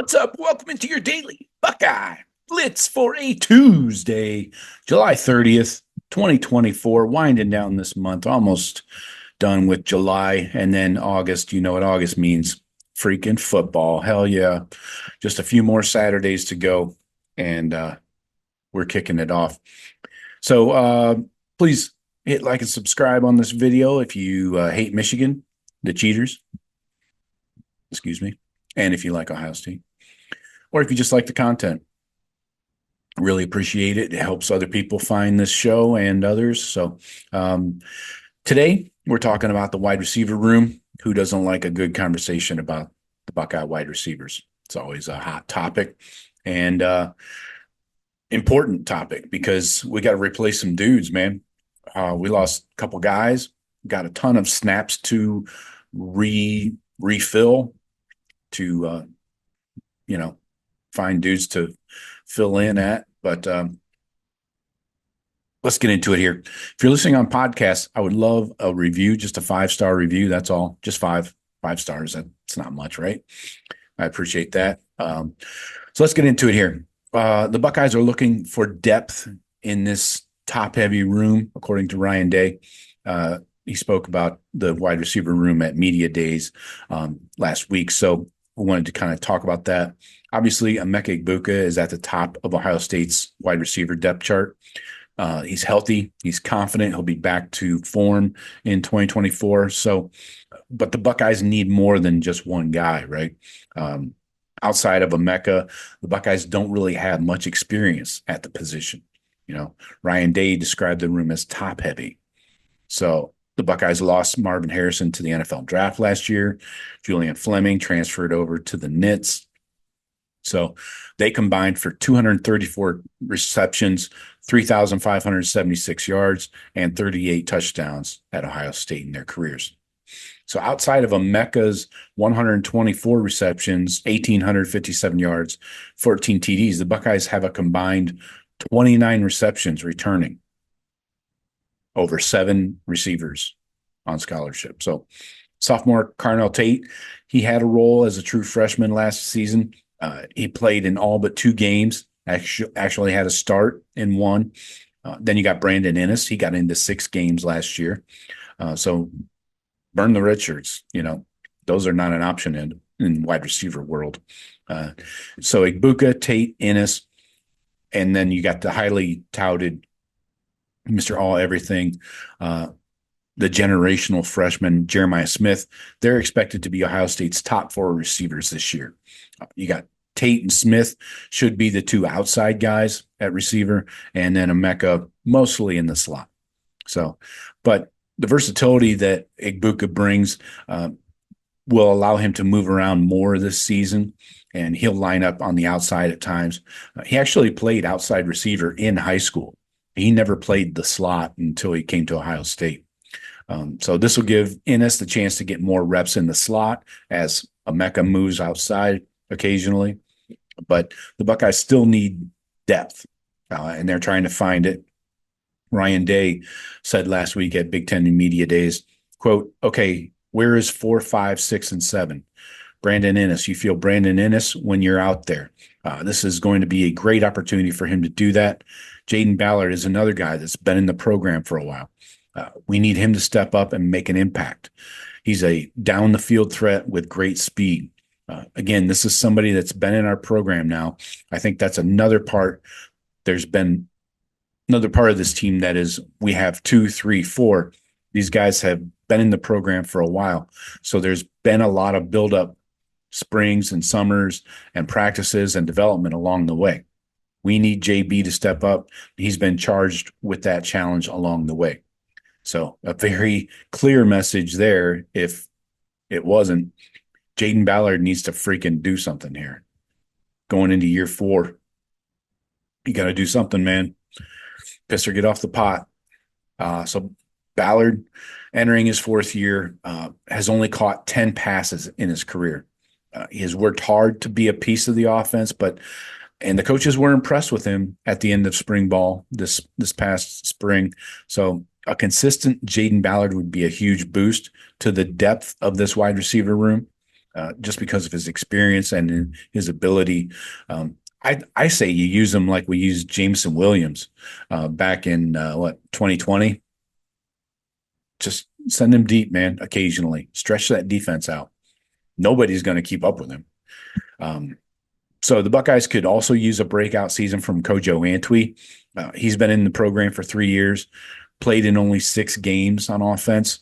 What's up? Welcome into your Daily Buckeye Blitz for a Tuesday, July 30th, 2024. Winding down this month, almost done with July, and then August. You know what August means. Freaking football. Hell yeah. Just a few more Saturdays to go, and we're kicking it off. So please hit like and subscribe on this video if you hate Michigan, the cheaters. Excuse me. And if you like Ohio State, or if you just like the content. Really appreciate it. It helps other people find this show and others. So today we're talking about the wide receiver room. Who doesn't like a good conversation about the Buckeye wide receivers? It's always a hot topic and important topic because we got to replace some dudes, man. We lost a couple guys, got a ton of snaps to refill to find dudes to fill in at. But let's get into it here. If you're listening on podcasts, I would love a review, just a 5-star review. That's all. Just five stars. That's not much, right? I appreciate that. So let's get into it here. The Buckeyes are looking for depth in this top-heavy room, according to Ryan Day. He spoke about the wide receiver room at Media Days last week. So we wanted to kind of talk about that. Obviously, Emeka Egbuka is at the top of Ohio State's wide receiver depth chart. He's healthy. He's confident. He'll be back to form in 2024. So, but the Buckeyes need more than just one guy, right? Outside of Emeka, the Buckeyes don't really have much experience at the position. Ryan Day described the room as top heavy. So the Buckeyes lost Marvin Harrison to the NFL draft last year. Julian Fleming transferred over to the Knicks. So they combined for 234 receptions, 3,576 yards, and 38 touchdowns at Ohio State in their careers. So outside of Emeka's 124 receptions, 1,857 yards, 14 TDs, the Buckeyes have a combined 29 receptions returning over 7 receivers on scholarship. So sophomore Carnell Tate, he had a role as a true freshman last season. He played in all but 2 games, actually had a start in 1. Then you got Brandon Innes. He got into 6 games last year. So burn the red shirts. Those are not an option in wide receiver world. So Egbuka, Tate, Innes, and then you got the highly touted Mr. All Everything, the generational freshman, Jeremiah Smith. They're expected to be Ohio State's top 4 receivers this year. You got Tate and Smith should be the 2 outside guys at receiver, and then Emeka mostly in the slot. So, but the versatility that Egbuka brings will allow him to move around more this season, and he'll line up on the outside at times. He actually played outside receiver in high school. He never played the slot until he came to Ohio State. So this will give Innes the chance to get more reps in the slot as Emeka moves outside occasionally. But the Buckeyes still need depth, and they're trying to find it. Ryan Day said last week at Big Ten Media Days, quote, okay, where is 4, 5, 6, and 7? Brandon Innes. You feel Brandon Innes when you're out there. This is going to be a great opportunity for him to do that. Jaden Ballard is another guy that's been in the program for a while. We need him to step up and make an impact. He's a down-the-field threat with great speed. Again, this is somebody that's been in our program now. I think that's another part. There's been another part of this team that is we have 2, 3, 4. These guys have been in the program for a while. So there's been a lot of build-up springs and summers and practices and development along the way. We need JB to step up. He's been charged with that challenge along the way. So a very clear message there. If it wasn't, Jaden Ballard needs to freaking do something here. Going into year 4, you got to do something, man. Piss or get off the pot. So Ballard, entering his 4th year, has only caught 10 passes in his career. He has worked hard to be a piece of the offense, and the coaches were impressed with him at the end of spring ball this past spring. So a consistent Jaden Ballard would be a huge boost to the depth of this wide receiver room. just because of his experience and his ability. I say you use him like we used Jameson Williams back in 2020. Just send him deep, man. Occasionally, stretch that defense out. Nobody's going to keep up with him. So the Buckeyes could also use a breakout season from Kojo Antwi. He's been in the program for 3 years, played in only 6 games on offense.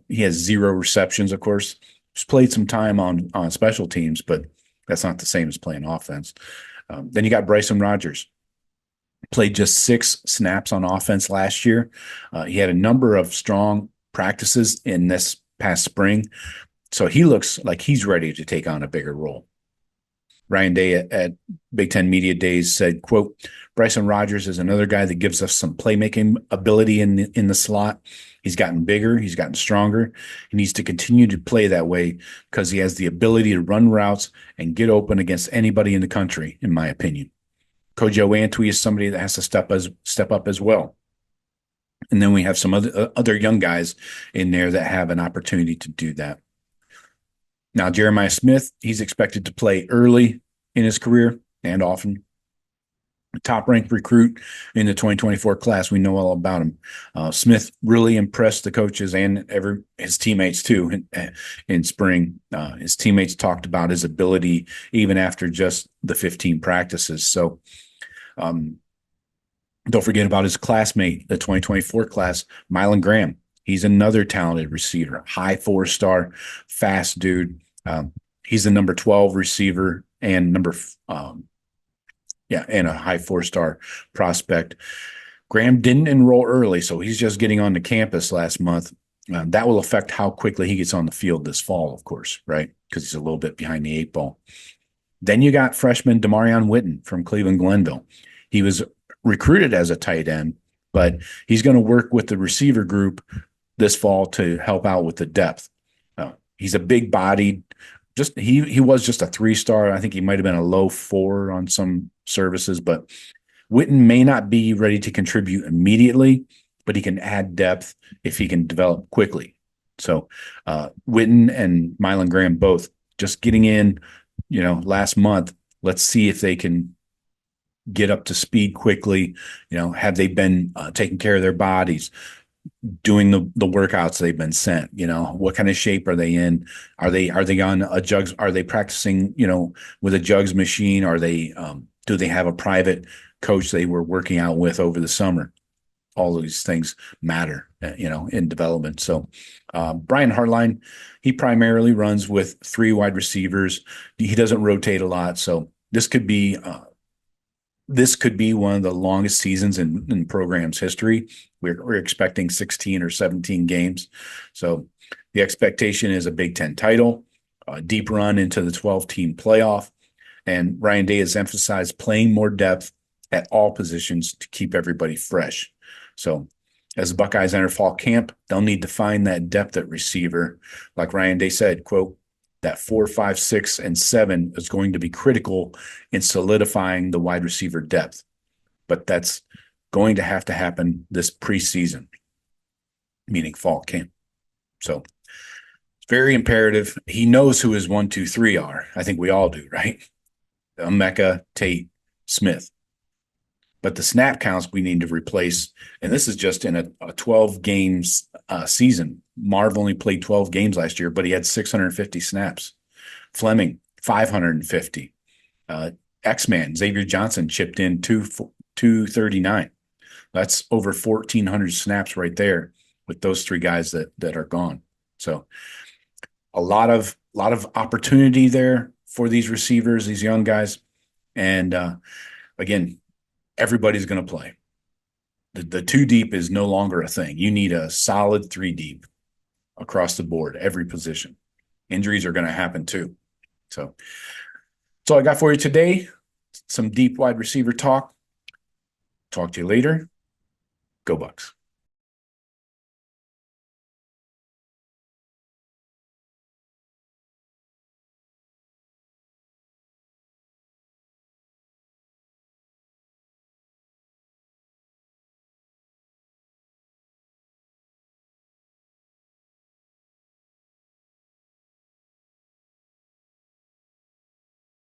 He has 0 receptions, of course. He's played some time on special teams, but that's not the same as playing offense. Then you got Bryson Rogers. Played just 6 snaps on offense last year. He had a number of strong practices in this past spring. So he looks like he's ready to take on a bigger role. Ryan Day at Big Ten Media Days said, quote, Bryson Rogers is another guy that gives us some playmaking ability in the slot. He's gotten bigger. He's gotten stronger. He needs to continue to play that way because he has the ability to run routes and get open against anybody in the country, in my opinion. Kojo Antwi is somebody that has to step up as well. And then we have some other young guys in there that have an opportunity to do that. Now, Jeremiah Smith, he's expected to play early in his career and often. Top-ranked recruit in the 2024 class. We know all about him. Smith really impressed the coaches and his teammates, too, in spring. His teammates talked about his ability even after just the 15 practices. So don't forget about his classmate, the 2024 class, Mylan Graham. He's another talented receiver, high 4-star, fast dude. He's the number 12 receiver and and a high 4-star prospect. Graham didn't enroll early, so he's just getting onto campus last month. That will affect how quickly he gets on the field this fall, of course, right? Because he's a little bit behind the 8 ball. Then you got freshman Demarion Witten from Cleveland Glenville. He was recruited as a tight end, but he's going to work with the receiver group this fall to help out with the depth. He's a big-bodied. He was just a 3-star. I think he might have been a low 4 on some services, but Witten may not be ready to contribute immediately, but he can add depth if he can develop quickly. So Witten and Mylan Graham both just getting in, last month. Let's see if they can get up to speed quickly. Have they been taking care of their bodies, doing the workouts they've been sent? What kind of shape are they in? Are they on a jugs? Are they practicing, with a jugs machine? Are they, do they have a private coach they were working out with over the summer? All of these things matter, in development. So Brian Hartline, he primarily runs with 3 wide receivers. He doesn't rotate a lot. So this could be one of the longest seasons in the program's history. We're expecting 16 or 17 games. So the expectation is a Big Ten title, a deep run into the 12-team playoff. And Ryan Day has emphasized playing more depth at all positions to keep everybody fresh. So as the Buckeyes enter fall camp, they'll need to find that depth at receiver. Like Ryan Day said, quote, that 4, 5, 6, and 7 is going to be critical in solidifying the wide receiver depth. But that's going to have to happen this preseason, meaning fall camp. So it's very imperative. He knows who his 1, 2, 3 are. I think we all do, right? Emeka, Tate, Smith. But the snap counts we need to replace, and this is just in a 12 games season. Marv only played 12 games last year, but he had 650 snaps. Fleming, 550. X-Man, Xavier Johnson chipped in 239. That's over 1,400 snaps right there with those 3 guys that are gone. So a lot of opportunity there for these receivers, these young guys. And again, everybody's going to play. The 2 deep is no longer a thing. You need a solid 3 deep across the board, every position. Injuries are going to happen too. So that's all I got for you today. Some deep wide receiver talk. Talk to you later. Go Bucks.